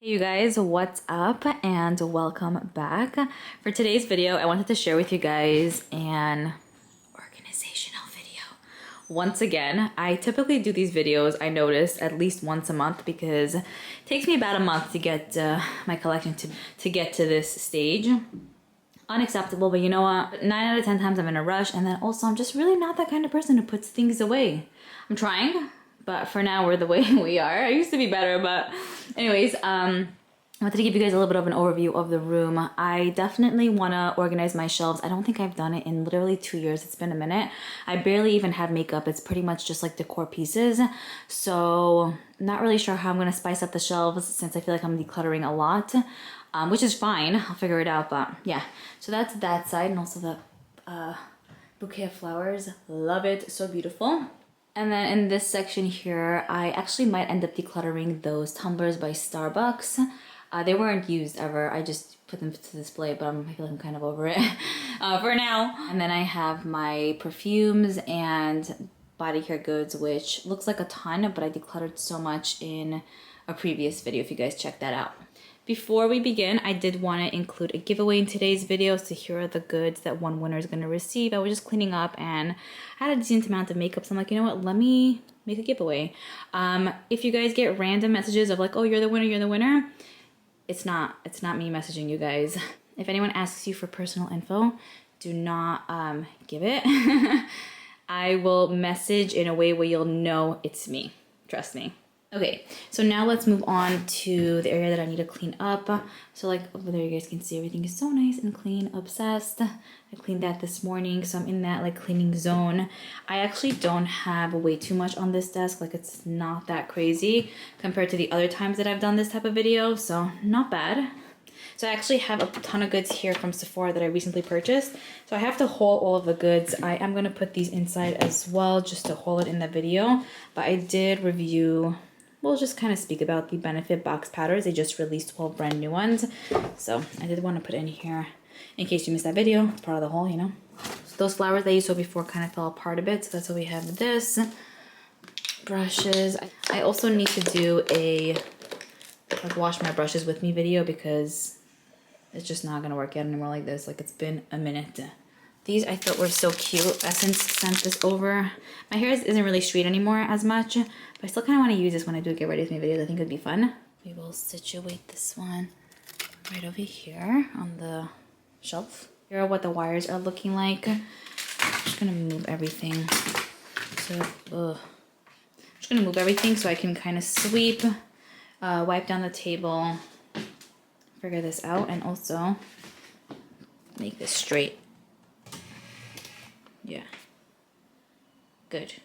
Hey you guys, what's up and welcome back. For today's video, I wanted to share with you guys an organizational video. Once again, I typically do these videos, I notice, at least once a month because it takes me about a month to get my collection to get to this stage. Unacceptable, but you know what? 9 out of 10 times I'm in a rush, and then also I'm just really not that kind of person who puts things away. I'm trying. But for now, we're the way we are. I used to be better, but anyways, I wanted to give you guys a little bit of an overview of the room. I definitely want to organize my shelves. I don't think I've done it in literally 2 years. It's been a minute. I barely even have makeup. It's pretty much just like decor pieces. So not really sure how I'm going to spice up the shelves since I feel like I'm decluttering a lot, which is fine. I'll figure it out, but yeah. So that's that side, and also the bouquet of flowers. Love it. So beautiful. And then in this section here, I actually might end up decluttering those tumblers by Starbucks. They weren't used ever. I just put them to display, but I feel like I'm kind of over it for now. And then I have my perfumes and body care goods, which looks like a ton, but I decluttered so much in a previous video if you guys check that out. Before we begin, I did want to include a giveaway in today's video, so here are the goods that one winner is going to receive. I was just cleaning up and I had a decent amount of makeup, so I'm like, you know what, let me make a giveaway. If you guys get random messages of like, oh, you're the winner, it's not me messaging you guys. If anyone asks you for personal info, do not give it. I will message in a way where you'll know it's me. Trust me. Okay, so now let's move on to the area that I need to clean up. So like over there, you guys can see everything is so nice and clean, obsessed. I cleaned that this morning, so I'm in that like cleaning zone. I actually don't have way too much on this desk. Like it's not that crazy compared to the other times that I've done this type of video, so not bad. So I actually have a ton of goods here from Sephora that I recently purchased. So I have to haul all of the goods. I am gonna put these inside as well just to haul it in the video, but I did review. We'll just kind of speak about the Benefit box powders. They just released 12 brand new ones. So I did want to put in here in case you missed that video. It's part of the haul, you know. So those flowers that you saw before kind of fell apart a bit. So that's why we have this. Brushes. I also need to do a like wash my brushes with me video because it's just not going to work out anymore like this. Like it's been a minute. These I thought were so cute. Essence sent this over. My hair isn't really straight anymore as much, but I still kind of want to use this when I do get ready with my videos. I think it would be fun. We will situate this one right over here on the shelf. Here are what the wires are looking like. I'm just going to move everything. So, I'm just going to move everything so I can kind of sweep, wipe down the table, figure this out, and also make this straight. Yeah. Good.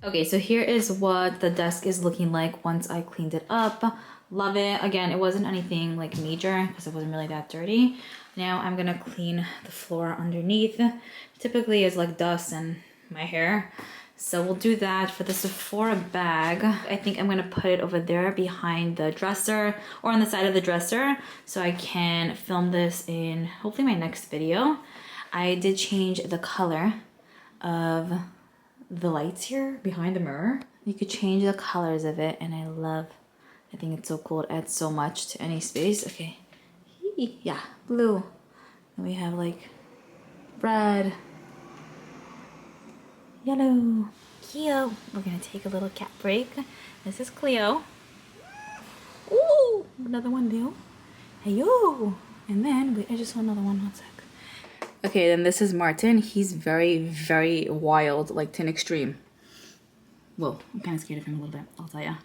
Okay, so here is what the desk is looking like once I cleaned it up. Love it. Again, it wasn't anything like major because it wasn't really that dirty. Now I'm gonna clean the floor underneath. Typically it's like dust and my hair. So we'll do that. For the Sephora bag, I think I'm gonna put it over there behind the dresser or on the side of the dresser so I can film this in hopefully my next video. I did change the color of the lights here behind the mirror. You could change the colors of it, and I think it's so cool. It adds so much to any space. Okay, yeah, blue. And we have like red, yellow, Cleo. We're gonna take a little cat break. This is Cleo. Ooh, another one, Leo. Hey, yo. And then, wait, I just saw another one sec. Okay, then this is Martin. He's very, very wild, like to an extreme. Whoa, I'm kind of scared of him a little bit, I'll tell ya.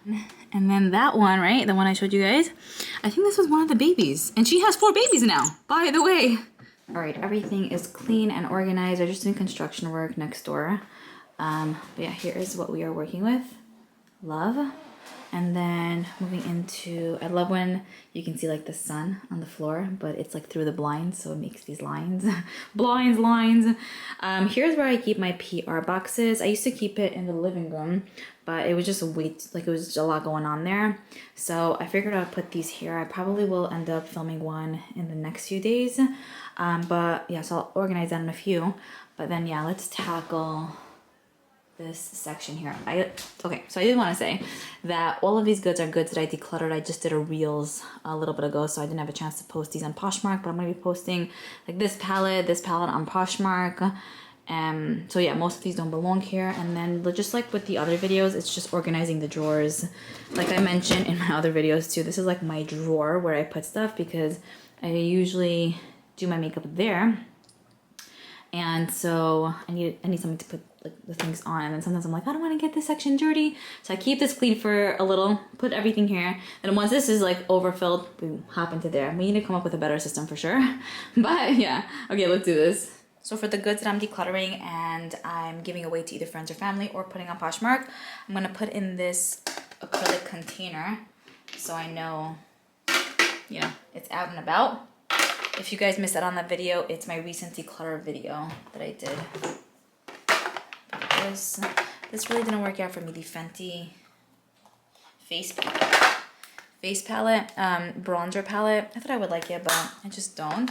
And then that one, right? The one I showed you guys. I think this was one of the babies. And she has 4 babies now, by the way. All right, everything is clean and organized. We're just doing construction work next door. But yeah, here is what we are working with. Love. And then moving into, I love when you can see like the sun on the floor, but it's like through the blinds, so it makes these lines. Blinds, lines. Here's where I keep my PR boxes. I used to keep it in the living room, but it was just it was just a lot going on there. So I figured I'd put these here. I probably will end up filming one in the next few days. But yeah, so I'll organize that in a few. But then yeah, let's tackle this section here. Okay, so I did want to say that all of these goods are goods that I decluttered. I just did a reels a little bit ago, so I didn't have a chance to post these on Poshmark, but I'm going to be posting like this palette on Poshmark. So yeah, most of these don't belong here. And then just like with the other videos, it's just organizing the drawers. Like I mentioned in my other videos too, this is like my drawer where I put stuff because I usually do my makeup there. And so I need something to put like the things on, and then sometimes I'm like, I don't want to get this section dirty, so I keep this clean for a little, put everything here, and once this is like overfilled, we hop into there. We need to come up with a better system for sure. But yeah, okay, let's do this. So for the goods that I'm decluttering and I'm giving away to either friends or family or putting on Poshmark, I'm gonna put in this acrylic container so I know, you know, it's out and about. If you guys missed out on that video, it's my recent declutter video that I did. This really didn't work out for me. The Fenty face palette, bronzer palette. I thought I would like it, but I just don't.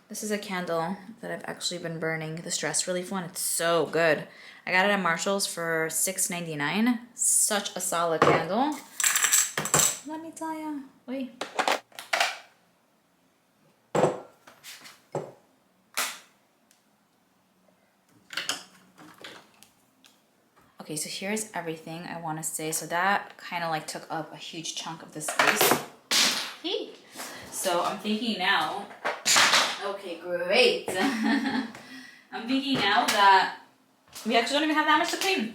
This is a candle that I've actually been burning, the stress relief one. It's so good. I got it at Marshall's for $6.99. Such a solid candle. Let me tell ya. Wait. Okay, so here's everything I want to say. So that kind of like took up a huge chunk of the space. So I'm thinking now, okay, great. I'm thinking now that we actually don't even have that much to clean.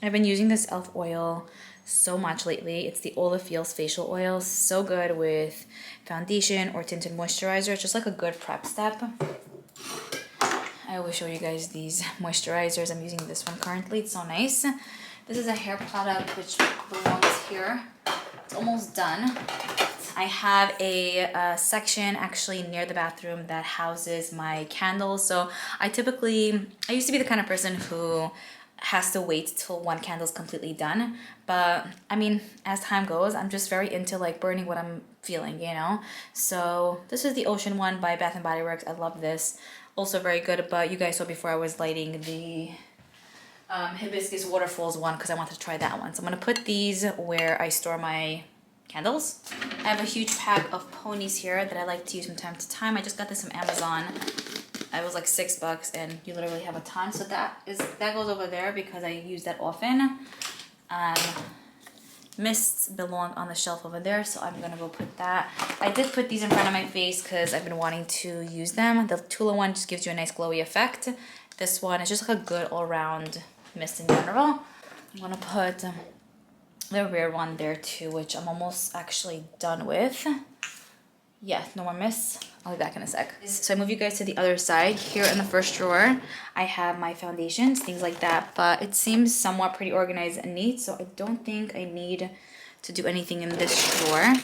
I've been using this e.l.f. oil so much lately. It's the All the Feels facial oil. So good with foundation or tinted moisturizer. It's just like a good prep step. I always show you guys these moisturizers. I'm using this one currently. It's so nice. This is a hair product which belongs here. It's almost done. I have a section actually near the bathroom that houses my candles. So I used to be the kind of person who has to wait till one candle's completely done. But I mean, as time goes, I'm just very into like burning what I'm feeling, you know? So this is the Ocean one by Bath & Body Works. I love this. Also very good, but you guys saw before I was lighting the Hibiscus Waterfalls one because I wanted to try that one. So I'm going to put these where I store my candles. I have a huge pack of ponies here that I like to use from time to time. I just got this from Amazon. It was like $6 and you literally have a ton. So that goes over there because I use that often. Mists belong on the shelf over there, so I'm gonna go put that. I did put these in front of my face because I've been wanting to use them. The Tula one just gives you a nice glowy effect. This one is just like a good all-around mist in general. I'm gonna put the Rare one there too, which I'm almost actually done with. Yeah, no more mists. I'll be back in a sec. So I move you guys to the other side. Here in the first drawer, I have my foundations, things like that, but it seems somewhat pretty organized and neat, so I don't think I need to do anything in this drawer.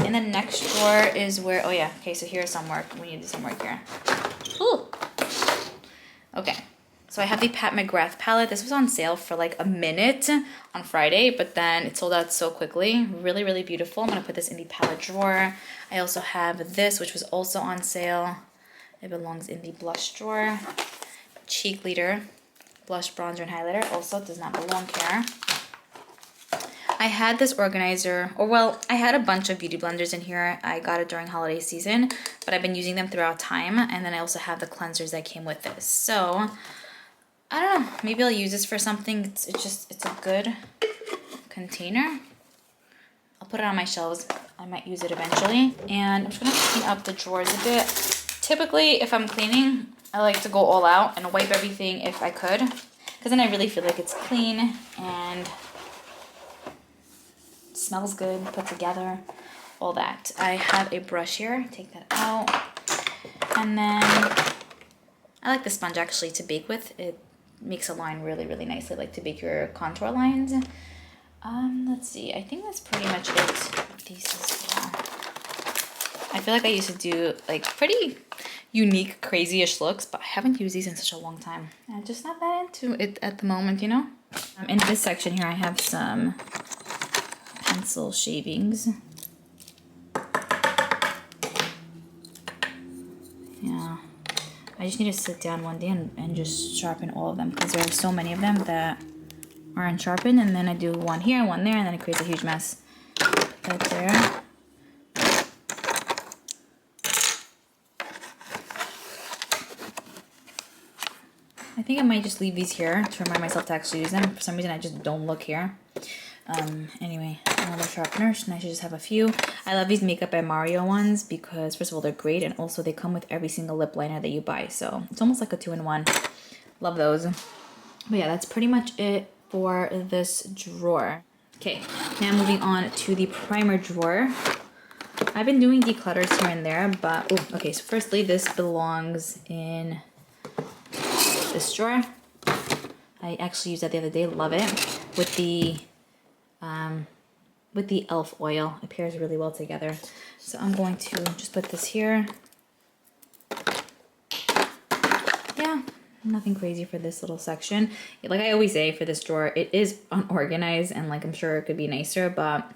In the next drawer is where, oh yeah, okay, so here's some work. We need to do some work here. Ooh. Okay. So I have the Mcgrath palette. This was on sale for like a minute on Friday, but then it sold out so quickly. Really, really beautiful. I'm gonna put this in the palette drawer. I also have this, which was also on sale. It belongs in the blush drawer. Cheek Leader, blush, bronzer, and highlighter also does not belong here. I had this organizer, or well, I had a bunch of beauty blenders in here. I got it during holiday season, but I've been using them throughout time. And then I also have the cleansers that came with this. So I don't know, maybe I'll use this for something. It's a good container. I'll put it on my shelves. I might use it eventually. And I'm just gonna clean up the drawers a bit. Typically, if I'm cleaning, I like to go all out and wipe everything if I could, because then I really feel like it's clean and smells good, put together, all that. I have a brush here, take that out. And then I like the sponge actually to bake with. It makes a line really, really nicely, like to bake your contour lines. Let's see, I think that's pretty much it with these as well. I feel like I used to do like pretty unique, crazy-ish looks, but I haven't used these in such a long time. I'm just not that into it at the moment, you know? In this section here, I have some pencil shavings. Yeah, I just need to sit down one day and just sharpen all of them, because there are so many of them that aren't sharpened, and then I do one here, one there, and then it creates a huge mess. Put that there. I think I might just leave these here to remind myself to actually use them. For some reason, I just don't look here. Anyway, another sharpener, and I should just have a few. I love these Makeup by Mario ones because, first of all, they're great, and also they come with every single lip liner that you buy. So it's almost like a 2-in-1. Love those. But yeah, that's pretty much it for this drawer. Okay, now moving on to the primer drawer. I've been doing declutters here and there, but, ooh, okay, so firstly, this belongs in this drawer. I actually used that the other day, love it. With the e.l.f. oil, it pairs really well together. So I'm going to just put this here. Yeah, nothing crazy for this little section. Like I always say for this drawer, it is unorganized and like I'm sure it could be nicer, but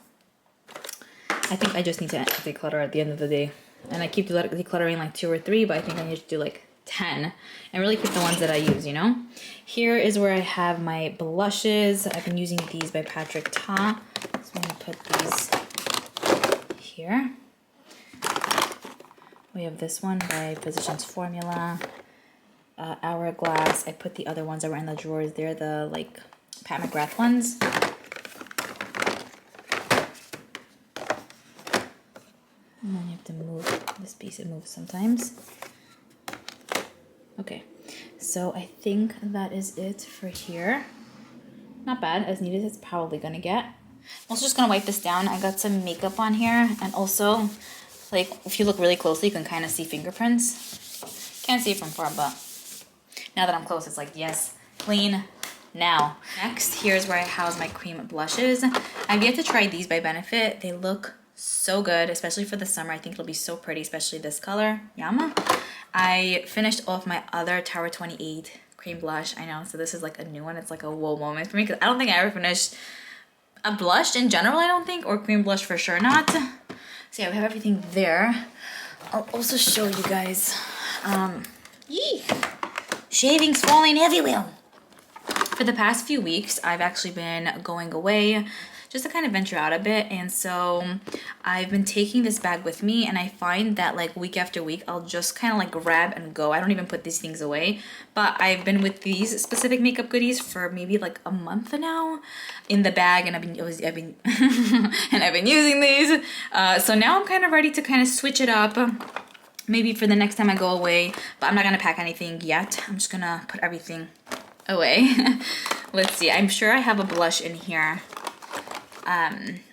I think I just need to declutter at the end of the day. And I keep decluttering like 2 or 3, but I think I need to do like 10 and really pick the ones that I use, you know? Here is where I have my blushes. I've been using these by Patrick Ta. So I'm gonna put these here. We have this one by Physicians Formula, Hourglass. I put the other ones that were in the drawers there, the like Pat McGrath ones. And then you have to move this piece, it moves sometimes. Okay, so I think that is it for here. Not bad, as neat as it's probably gonna get. I'm also just gonna wipe this down. I got some makeup on here, and also, like, if you look really closely, you can kind of see fingerprints. Can't see it from far, but now that I'm close, it's like, yes, clean now. Next, here's where I house my cream blushes. I've yet to try these by Benefit. They look so good, especially for the summer. I think it'll be so pretty, especially this color, Yama. I finished off my other Tower 28 cream blush. I know, so this is like a new one. It's like a whoa moment for me because I don't think I ever finished a blush in general, I don't think, or cream blush for sure not. So yeah, we have everything there. I'll also show you guys. Yee! Shavings falling everywhere. For the past few weeks, I've actually been going away just to kind of venture out a bit, and so I've been taking this bag with me, and I find that like week after week I'll just kind of like grab and go. I don't even put these things away, but I've been with these specific makeup goodies for maybe like a month now in the bag, and I've been and I've been using these, so now I'm kind of ready to kind of switch it up maybe for the next time I go away, but I'm not gonna pack anything yet. I'm just gonna put everything away. Let's see, I'm sure I have a blush in here.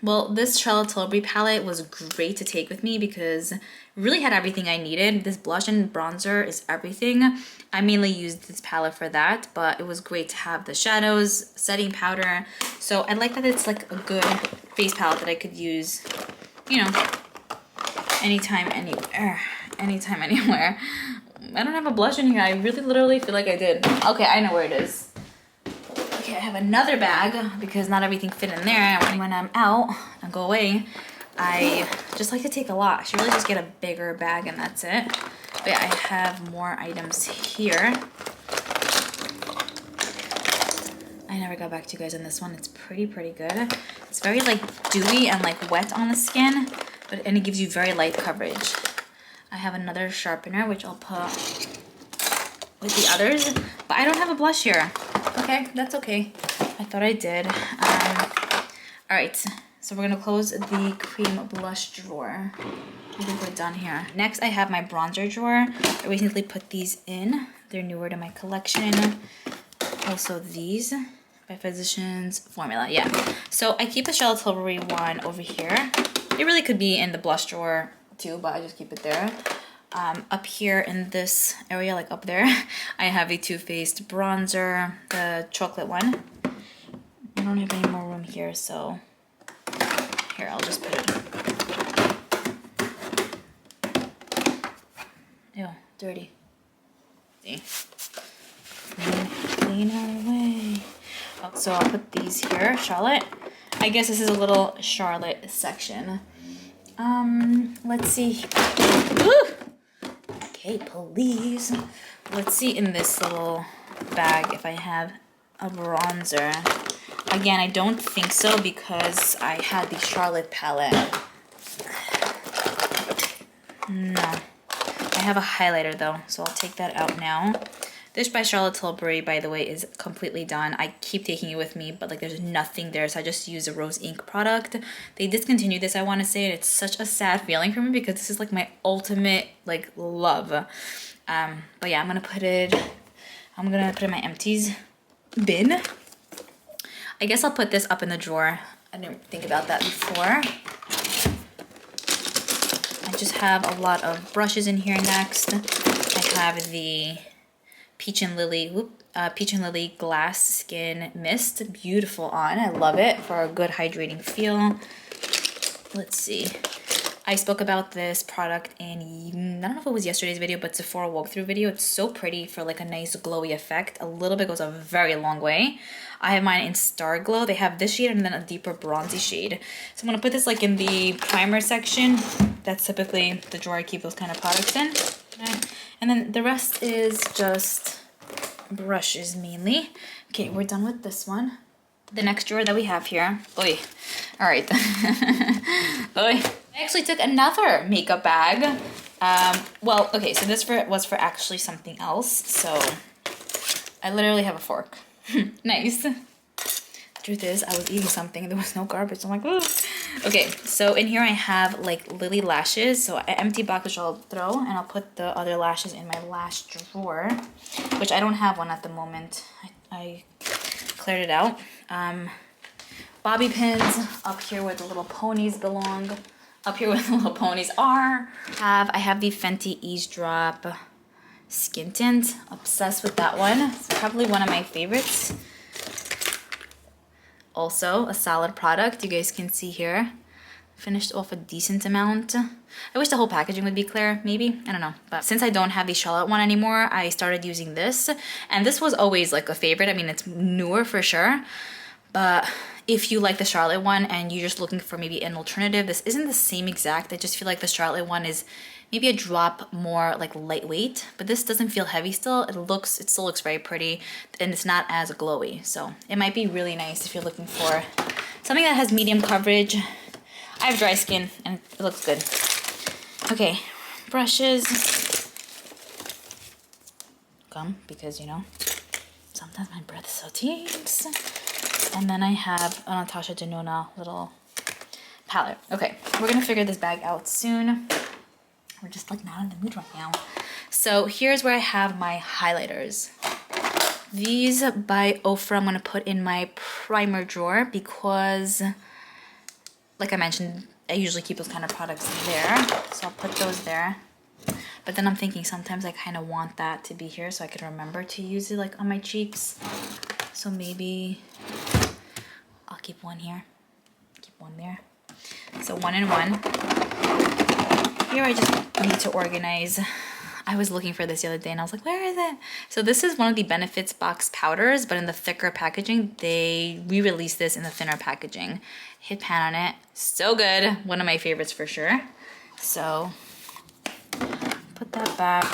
Well, this Charlotte Tilbury palette was great to take with me because it really had everything I needed. This blush and bronzer is everything. I mainly used this palette for that, but it was great to have the shadows, setting powder. So I like that it's like a good face palette that I could use, you know, anytime, anywhere. Anytime, anywhere. I don't have a blush in here. I really literally feel like I did. Okay, I know where it is. Okay, I have another bag because not everything fit in there. When I'm out and go away, I just like to take a lot. I should really just get a bigger bag and that's it. But yeah, I have more items here. I never got back to you guys on this one. It's pretty good. It's very like dewy and like wet on the skin, and it gives you very light coverage. I have another sharpener, which I'll put with the others, but I don't have a blush here. Okay, that's okay. I thought I did. All right, so we're gonna close the cream blush drawer. I think we're done here. Next, I have my bronzer drawer. I recently put these in. They're newer to my collection. Also these by Physicians Formula. Yeah. So I keep the Charlotte Tilbury one over here. It really could be in the blush drawer too, but I just keep it there. Up here in this area, like up there, I have a Too Faced bronzer, the chocolate one. I don't have any more room here, so here, I'll just put it. Ew, dirty. See? Clean our way. Oh, so I'll put these here, Charlotte. I guess this is a little Charlotte section. Let's see. Ooh! Okay, please. Let's see in this little bag if I have a bronzer. Again, I don't think so because I had the Charlotte palette. No. I have a highlighter though, so I'll take that out now. This by Charlotte Tilbury, by the way, is completely done. I keep taking it with me, but like there's nothing there, so I just use a Rose Ink product. They discontinued this, I want to say, and it's such a sad feeling for me because this is like my ultimate like love. But yeah, I'm gonna put it in my empties bin. I guess I'll put this up in the drawer. I didn't think about that before. I just have a lot of brushes in here next. I have the Peach and Lily Glass Skin Mist. Beautiful on. I love it for a good hydrating feel. Let's see. I spoke about this product in, I don't know if it was yesterday's video, but Sephora walkthrough video. It's so pretty for like a nice glowy effect. A little bit goes a very long way. I have mine in Star Glow. They have this shade and then a deeper bronzy shade. So I'm gonna put this like in the primer section. That's typically the drawer I keep those kind of products in. Right. And then the rest is just brushes mainly. Okay, we're done with this one. The next drawer that we have here. Oy. All right. Oy. I actually took another makeup bag. Well, okay, so this was for actually something else. So I literally have a fork. Nice. Truth is, I was eating something and there was no garbage. I'm like, ooh. Okay, so in here I have like Lily lashes. So an empty box which I'll throw, and I'll put the other lashes in my lash drawer, which I don't have one at the moment. I cleared it out. Bobby pins up here where the little ponies belong. Up here where the little ponies are. I have the Fenty Eavesdrop Skin Tint. Obsessed with that one. It's probably one of my favorites. Also a solid product. You guys can see here. Finished off a decent amount. I wish the whole packaging would be clear, maybe. I don't know. But since I don't have the Charlotte one anymore, I started using this. And this was always like a favorite. I mean, it's newer for sure. But if you like the Charlotte one and you're just looking for maybe an alternative, this isn't the same exact. I just feel like the Charlotte one is maybe a drop more like lightweight, but this doesn't feel heavy still. It still looks very pretty, and it's not as glowy. So it might be really nice if you're looking for something that has medium coverage. I have dry skin and it looks good. Okay, brushes. Gum, because you know, sometimes my breath so tinks. And then I have a Natasha Denona little palette. Okay, we're gonna figure this bag out soon. We're just like not in the mood right now. So here's where I have my highlighters. These by Ofra I'm gonna put in my primer drawer because, like I mentioned, I usually keep those kind of products there. So I'll put those there. But then I'm thinking sometimes I kind of want that to be here so I can remember to use it like on my cheeks. So maybe I'll keep one here, keep one there. So one and one. Here I just need to organize. I was looking for this the other day and I was like, where is it? So this is one of the Benefits box powders, but in the thicker packaging. They re-released this in the thinner packaging. Hit pan on it. So good. One of my favorites for sure. So put that back.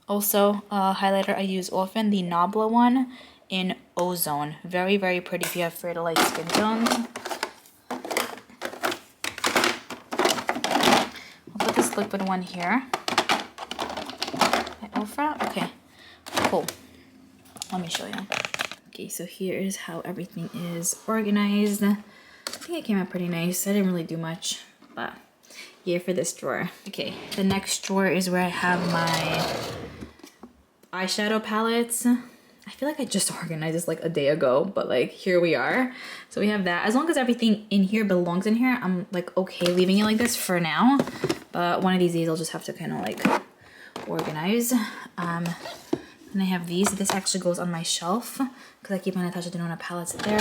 Also, a highlighter I use often, the Nabla one in Ozone. Very, very pretty if you have fair to light skin tones. I'll put this liquid one here. Ofra? Okay, cool. Let me show you. Okay, so here is how everything is organized. I think it came out pretty nice. I didn't really do much, but yeah, for this drawer. Okay, the next drawer is where I have my Eyeshadow Palettes. I feel like I just organized this like a day ago, but like here we are. So we have that. As long as everything in here belongs in here, I'm like okay leaving it like this for now. But one of these days I'll just have to kind of like organize. And I have these. This actually goes on my shelf because I keep my Natasha Denona palettes there.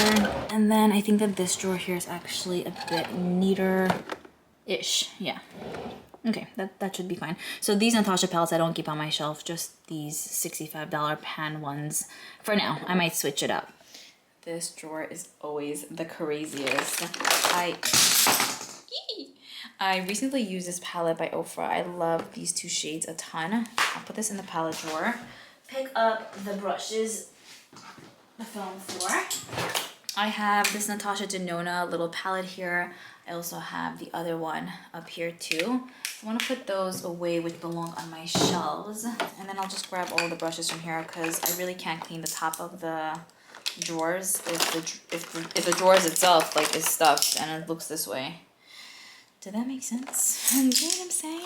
And then I think that this drawer here is actually a bit neater-ish. Yeah. Okay, that should be fine. So these Natasha palettes I don't keep on my shelf, just these $65 pan ones. For now, I might switch it up. This drawer is always the craziest. I recently used this palette by Ofra. I love these two shades a ton. I'll put this in the palette drawer. Pick up the brushes, the foam floor. I have this Natasha Denona little palette here. I also have the other one up here too. I want to put those away which belong on my shelves. And then I'll just grab all the brushes from here because I really can't clean the top of the drawers if the drawers itself like is stuffed and it looks this way. Did that make sense? You know what I'm saying?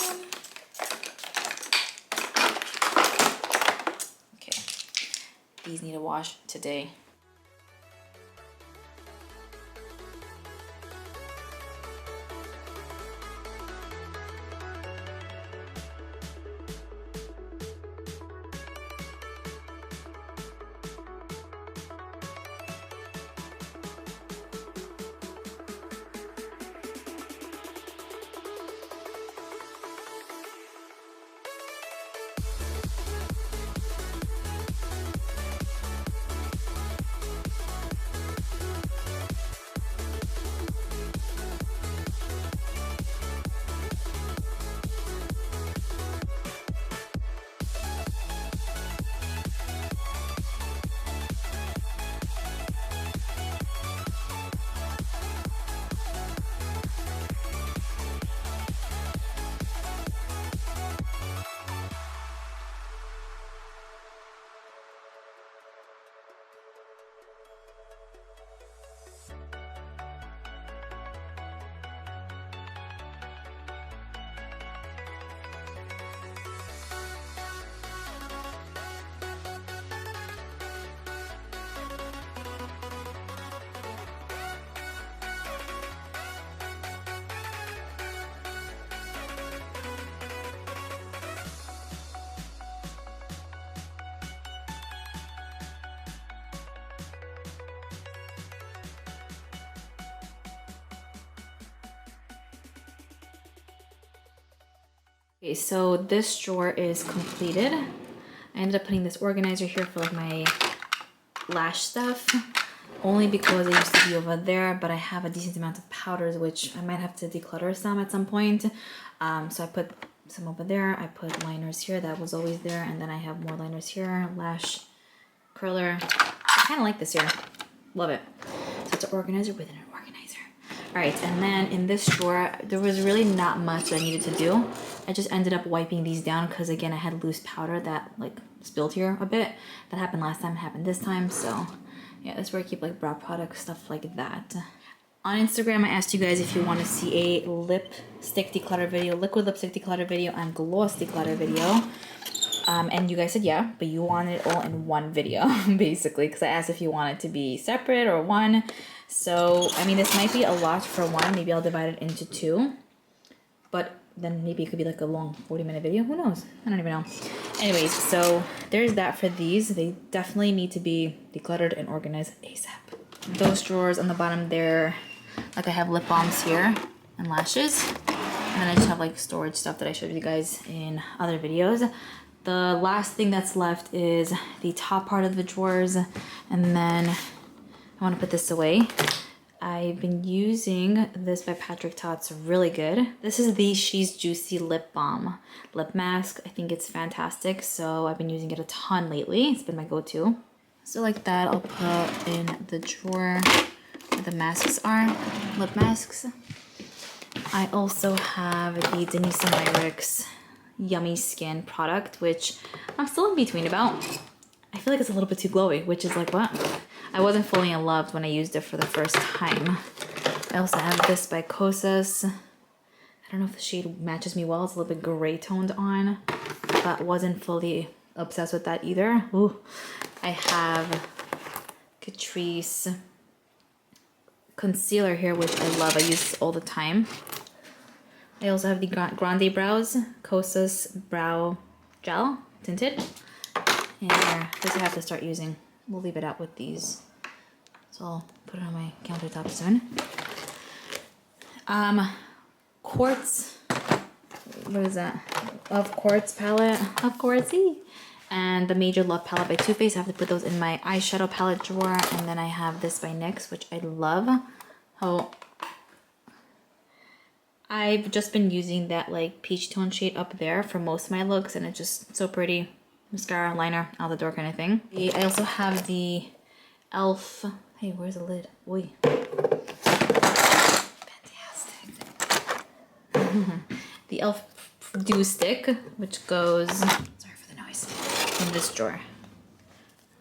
Okay. These need a wash today. Okay, so this drawer is completed. I ended up putting this organizer here for like my lash stuff, only because it used to be over there, but I have a decent amount of powders, which I might have to declutter some at some point. So I put some over there. I put liners here, that was always there, and then I have more liners here, lash curler. I kind of like this here, love it. So it's an organizer within an organizer. All right, and then in this drawer, there was really not much I needed to do. I just ended up wiping these down because again, I had loose powder that like spilled here a bit. That happened last time, happened this time. So yeah, that's where I keep like brow products, stuff like that. On Instagram, I asked you guys if you want to see a lipstick declutter video, liquid lipstick declutter video, and gloss declutter video. And you guys said yeah, but you wanted it all in one video, basically, because I asked if you want it to be separate or one. So, I mean, this might be a lot for one. Maybe I'll divide it into two. But then maybe it could be like a long 40-minute video. Who knows? I don't even know. Anyways, so there's that for these. They definitely need to be decluttered and organized ASAP. Those drawers on the bottom there, like I have lip balms here and lashes. And then I just have like storage stuff that I showed you guys in other videos. The last thing that's left is the top part of the drawers, and then I want to put this away. I've been using this by Patrick Ta. It's really good. This is the She's Juicy Lip Balm Lip Mask. I think it's fantastic, so I've been using it a ton lately. It's been my go-to. So like that, I'll put in the drawer where the masks are, lip masks. I also have the Denise Myricks Yummy Skin product, which I'm still in between about. I feel like it's a little bit too glowy, which is like what? I wasn't fully in love when I used it for the first time. I also have this by Kosas. I don't know if the shade matches me well. It's a little bit gray toned on, but wasn't fully obsessed with that either. Ooh. I have Catrice concealer here, which I love. I use this all the time. I also have the Grande Brows Kosas Brow Gel Tinted. And this I have to start using. We'll leave it out with these. So I'll put it on my countertop soon. Quartz. What is that? Of Quartz palette. Of Quartzy. And the Major Love palette by Too Faced. I have to put those in my eyeshadow palette drawer. And then I have this by NYX, which I love. Oh, I've just been using that like peach tone shade up there for most of my looks, and it's just so pretty. Mascara, liner, out the door kind of thing. I also have the e.l.f. Hey, where's the lid? Oi. Fantastic. The e.l.f. Dew Stick, which goes, sorry for the noise, in this drawer.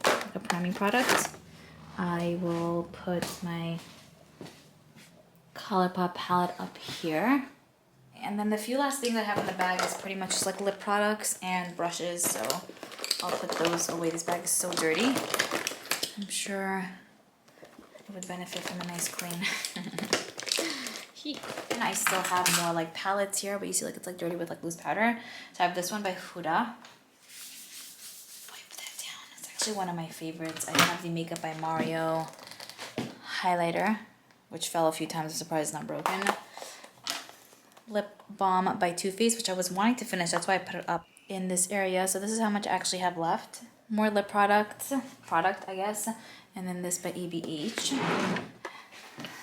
Like a priming product. I will put my ColourPop palette up here. And then the few last things I have in the bag is pretty much just like lip products and brushes, so I'll put those away. This bag is so dirty. I'm sure it would benefit from a nice clean. And I still have more like palettes here, but you see like it's like dirty with like loose powder. So I have this one by Huda. Wipe that down. It's actually one of my favorites. I have the Makeup by Mario highlighter, which fell a few times. I'm surprised it's not broken. Lip balm by Too Faced, which I was wanting to finish. That's why I put it up in this area. So this is how much I actually have left. More lip product I guess. And then this by ABH.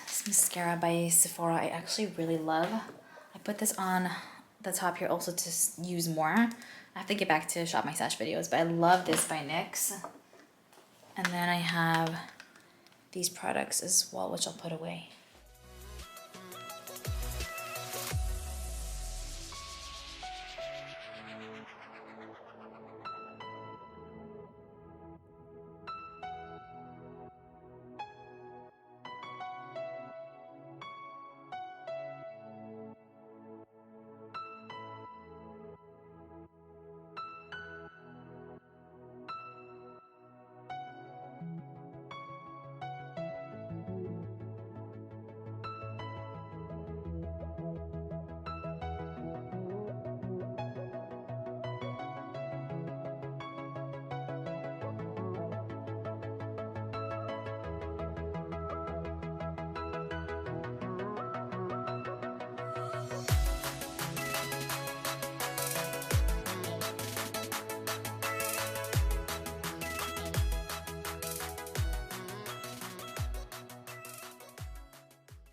This mascara by Sephora I actually really love. I put this on the top here also to use more. I have to get back to Shop My Stash videos, but I love this by NYX. And then I have these products as well, which I'll put away.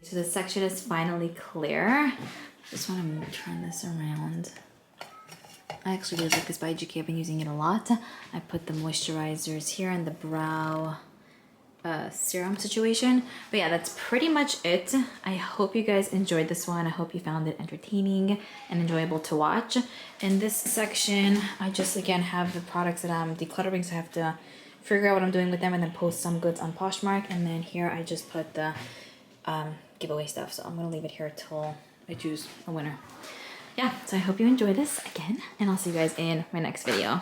So this section is finally clear. Just want to turn this around. I actually really like this by GK. I've been using it a lot. I put the moisturizers here and the brow serum situation. But yeah, that's pretty much it. I hope you guys enjoyed this one. I hope you found it entertaining and enjoyable to watch. In this section, I just again have the products that I'm decluttering, so I have to figure out what I'm doing with them and then post some goods on Poshmark. And then here I just put the giveaway stuff, so I'm gonna leave it here till I choose a winner. Yeah, so I hope you enjoyed this again, and I'll see you guys in my next video.